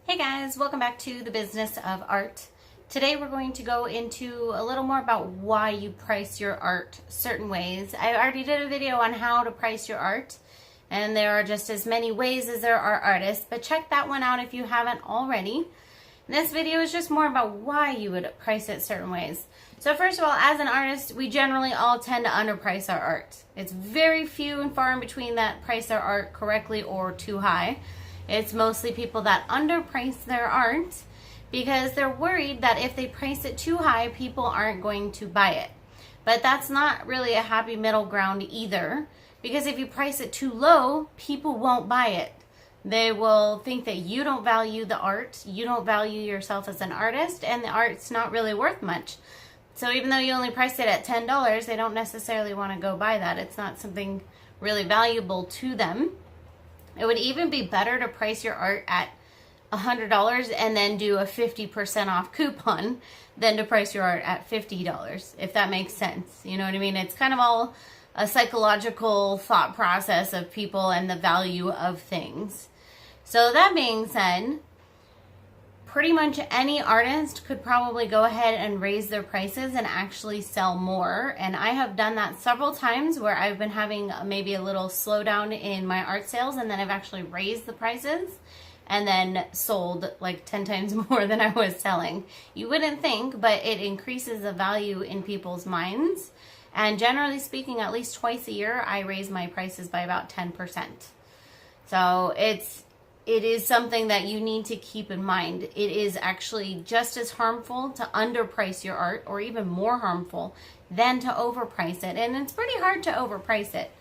Hey guys, welcome back to the business of art. Today we're going to go into a little more about why you price your art certain ways. I already did a video on how to price your art, and there are just as many ways as there are artists, but check that one out if you haven't already. This video is just more about why you would price it certain ways. So first of all, as an artist, we generally all tend to underprice our art. It's very few and far in between that price their art correctly or too high. It's mostly people that underprice their art because they're worried that if they price it too high, people aren't going to buy it. But that's not really a happy middle ground either, because if you price it too low, people won't buy it. They will think that you don't value the art, you don't value yourself as an artist, and the art's not really worth much. So even though you only priced it at $10, they don't necessarily want to go buy that. It's not something really valuable to them. It would even be better to price your art at $100 and then do a 50% off coupon than to price your art at $50, if that makes sense. You know what I mean? It's kind of all a psychological thought process of people and the value of things. So that being said, pretty much any artist could probably go ahead and raise their prices and actually sell more. And I have done that several times where I've been having maybe a little slowdown in my art sales, and then I've actually raised the prices and then sold like 10 times more than I was selling. You wouldn't think, but it increases the value in people's minds. And generally speaking, at least twice a year, I raise my prices by about 10%. So it is something that you need to keep in mind. It is actually just as harmful to underprice your art, or even more harmful than to overprice it. And it's pretty hard to overprice it.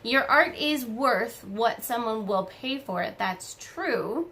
Your art is worth what someone will pay for it. That's true.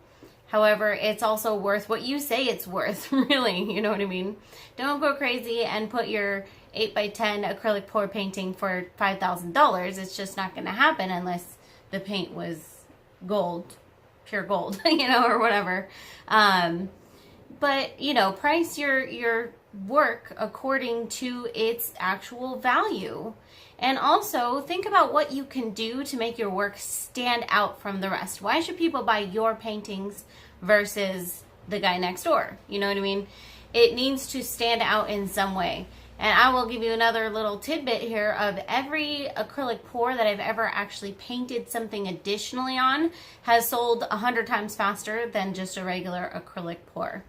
However, it's also worth what you say it's worth, really. You know what I mean? Don't go crazy and put your 8x10 acrylic pour painting for $5,000. It's just not going to happen unless the paint was gold. Pure gold, or whatever. But, price your work according to its actual value. And also think about what you can do to make your work stand out from the rest. Why should people buy your paintings versus the guy next door? You know what I mean? It needs to stand out in some way. And I will give you another little tidbit here of every acrylic pour that I've ever actually painted something additionally on has sold 100 times faster than just a regular acrylic pour.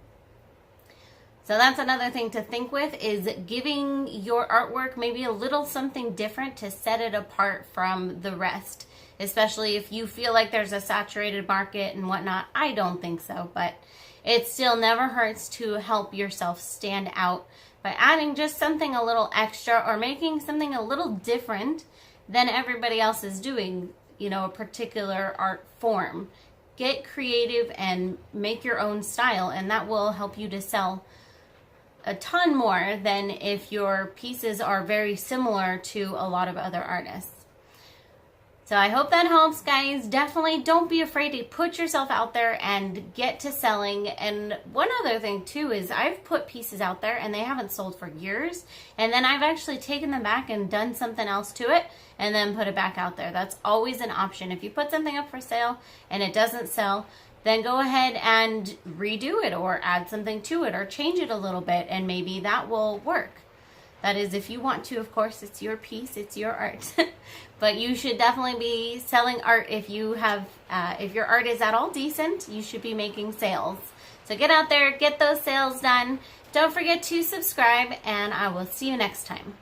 So that's another thing to think with, is giving your artwork maybe a little something different to set it apart from the rest. Especially if you feel like there's a saturated market and whatnot. I don't think so, but it still never hurts to help yourself stand out by adding just something a little extra or making something a little different than everybody else is doing, a particular art form. Get creative and make your own style, and that will help you to sell a ton more than if your pieces are very similar to a lot of other artists. So I hope that helps, guys. Definitely don't be afraid to put yourself out there and get to selling. And one other thing too is I've put pieces out there and they haven't sold for years. And then I've actually taken them back and done something else to it and then put it back out there. That's always an option. If you put something up for sale and it doesn't sell, then go ahead and redo it or add something to it or change it a little bit, and maybe that will work. That is, if you want to, of course. It's your piece, it's your art. But you should definitely be selling art. If you have, if your art is at all decent, you should be making sales. So get out there, get those sales done. Don't forget to subscribe, and I will see you next time.